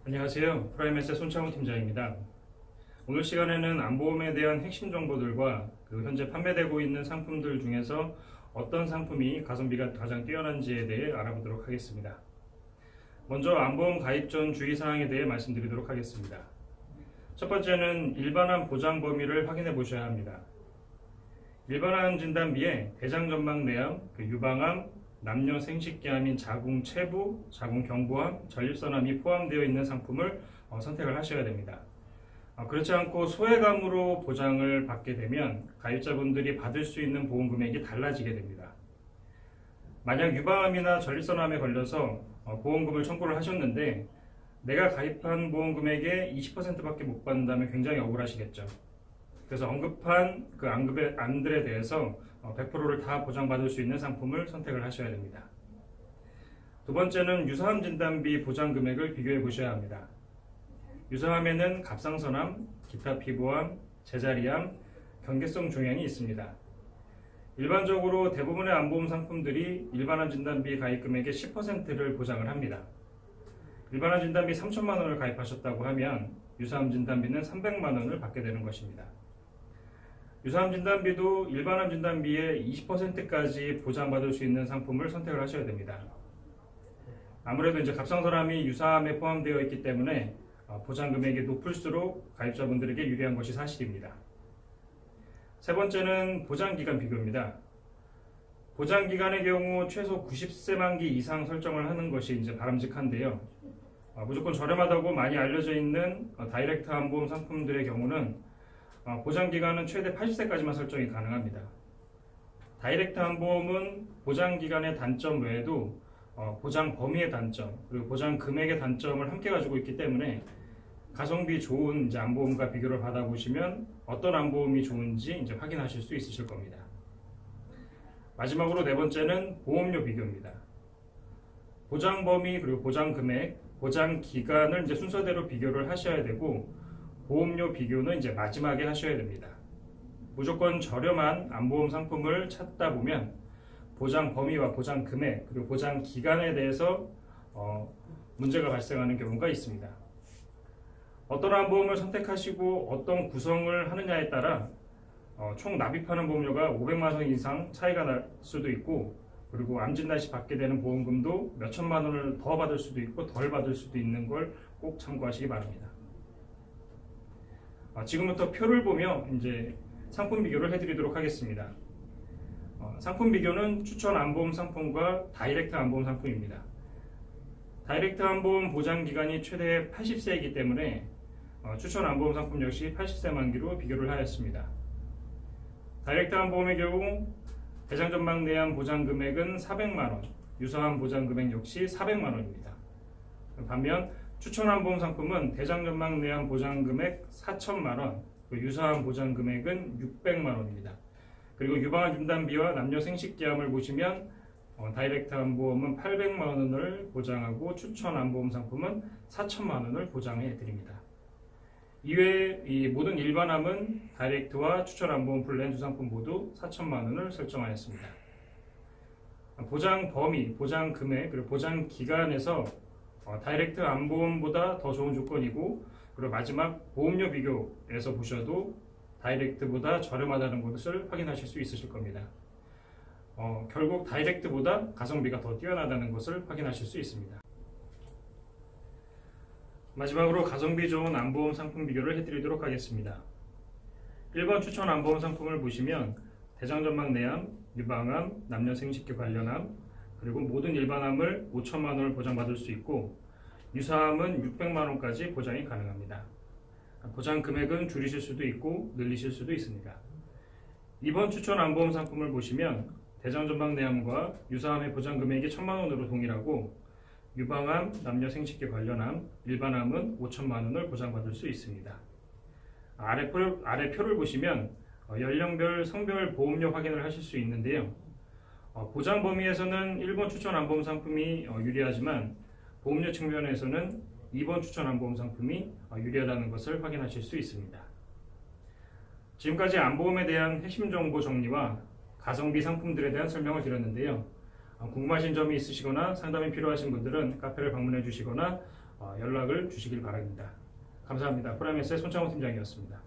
안녕하세요. 프라임에셋 손창호 팀장입니다. 오늘 시간에는 안보험에 대한 핵심 정보들과 현재 판매되고 있는 상품들 중에서 어떤 상품이 가성비가 가장 뛰어난지에 대해 알아보도록 하겠습니다. 먼저 안보험 가입 전 주의사항에 대해 말씀드리도록 하겠습니다. 첫 번째는 일반암 보장 범위를 확인해 보셔야 합니다. 일반암 진단비에 대장전막내암, 유방암, 남녀 생식기암인 자궁체부, 자궁경부암, 전립선암이 포함되어 있는 상품을 선택을 하셔야 됩니다. 그렇지 않고 소액암으로 보장을 받게 되면 가입자분들이 받을 수 있는 보험 금액이 달라지게 됩니다. 만약 유방암이나 전립선암에 걸려서 보험금을 청구를 하셨는데 내가 가입한 보험 금액의 20%밖에 못 받는다면 굉장히 억울하시겠죠. 그래서 언급한 그 암들에 대해서 100%를 다 보장받을 수 있는 상품을 선택을 하셔야 됩니다. 두 번째는 유사암 진단비 보장 금액을 비교해 보셔야 합니다. 유사암에는 갑상선암, 기타 피부암, 제자리암, 경계성 종양이 있습니다. 일반적으로 대부분의 암보험 상품들이 일반암 진단비 가입 금액의 10%를 보장을 합니다. 일반암 진단비 3천만 원을 가입하셨다고 하면 유사암 진단비는 300만 원을 받게 되는 것입니다. 유사암 진단비도 일반암 진단비의 20%까지 보장받을 수 있는 상품을 선택을 하셔야 됩니다. 아무래도 이제 갑상선암이 유사암에 포함되어 있기 때문에 보장 금액이 높을수록 가입자분들에게 유리한 것이 사실입니다. 세 번째는 보장기간 비교입니다. 보장기간의 경우 최소 90세 만기 이상 설정을 하는 것이 이제 바람직한데요. 무조건 저렴하다고 많이 알려져 있는 다이렉트 암보험 상품들의 경우는 보장기간은 최대 80세까지만 설정이 가능합니다. 다이렉트 암보험은 보장기간의 단점 외에도 보장 범위의 단점, 그리고 보장 금액의 단점을 함께 가지고 있기 때문에 가성비 좋은 이제 암보험과 비교를 받아보시면 어떤 암보험이 좋은지 이제 확인하실 수 있으실 겁니다. 마지막으로 네 번째는 보험료 비교입니다. 보장 범위 그리고 보장 금액, 보장 기간을 이제 순서대로 비교를 하셔야 되고 보험료 비교는 이제 마지막에 하셔야 됩니다. 무조건 저렴한 암보험 상품을 찾다 보면 보장 범위와 보장 금액 그리고 보장 기간에 대해서 문제가 발생하는 경우가 있습니다. 어떤 암보험을 선택하시고 어떤 구성을 하느냐에 따라 총 납입하는 보험료가 500만 원 이상 차이가 날 수도 있고 그리고 암 진단 시 받게 되는 보험금도 몇 천만 원을 더 받을 수도 있고 덜 받을 수도 있는 걸 꼭 참고하시기 바랍니다. 지금부터 표를 보며 이제 상품 비교를 해드리도록 하겠습니다. 상품 비교는 추천 암보험 상품과 다이렉트 암보험 상품입니다. 다이렉트 암보험 보장 기간이 최대 80세이기 때문에 추천 암보험 상품 역시 80세 만기로 비교를 하였습니다. 다이렉트 암보험의 경우 대장전막 내암 보장 금액은 400만 원, 유사암 보장 금액 역시 400만 원입니다. 반면 추천 암보험 상품은 대장전막 내암 보장 금액 4천만 원, 유사암 보장 금액은 600만 원입니다. 그리고 유방암 진단비와 남녀 생식기암을 보시면 다이렉트 암보험은 800만 원을 보장하고 추천 암보험 상품은 4천만 원을 보장해 드립니다. 이외에 이 모든 일반암은 다이렉트와 추천 암보험 플랜 두 상품 모두 4천만 원을 설정하였습니다. 보장 범위, 보장 금액, 그리고 보장 기간에서 다이렉트 암보험보다 더 좋은 조건이고 그리고 마지막 보험료 비교에서 보셔도 다이렉트보다 저렴하다는 것을 확인하실 수 있으실 겁니다. 결국 다이렉트보다 가성비가 더 뛰어나다는 것을 확인하실 수 있습니다. 마지막으로 가성비 좋은 암보험 상품 비교를 해드리도록 하겠습니다. 1번 추천 암보험 상품을 보시면 대장전막 내암, 유방암, 남녀 생식기 관련암, 그리고 모든 일반암을 5천만 원을 보장받을 수 있고 유사암은 600만 원까지 보장이 가능합니다. 보장 금액은 줄이실 수도 있고 늘리실 수도 있습니다. 2번 추천 암보험 상품을 보시면 대장전막 내암과 유사암의 보장 금액이 1천만 원으로 동일하고 유방암, 남녀 생식기 관련암, 일반암은 5천만 원을 보장받을 수 있습니다. 아래 표를 보시면 연령별, 성별 보험료 확인을 하실 수 있는데요. 보장 범위에서는 1번 추천 암보험 상품이 유리하지만 보험료 측면에서는 2번 추천 암보험 상품이 유리하다는 것을 확인하실 수 있습니다. 지금까지 암보험에 대한 핵심 정보 정리와 가성비 상품들에 대한 설명을 드렸는데요. 궁금하신 점이 있으시거나 상담이 필요하신 분들은 카페를 방문해 주시거나 연락을 주시길 바랍니다. 감사합니다. 프라임에스의 손창호 팀장이었습니다.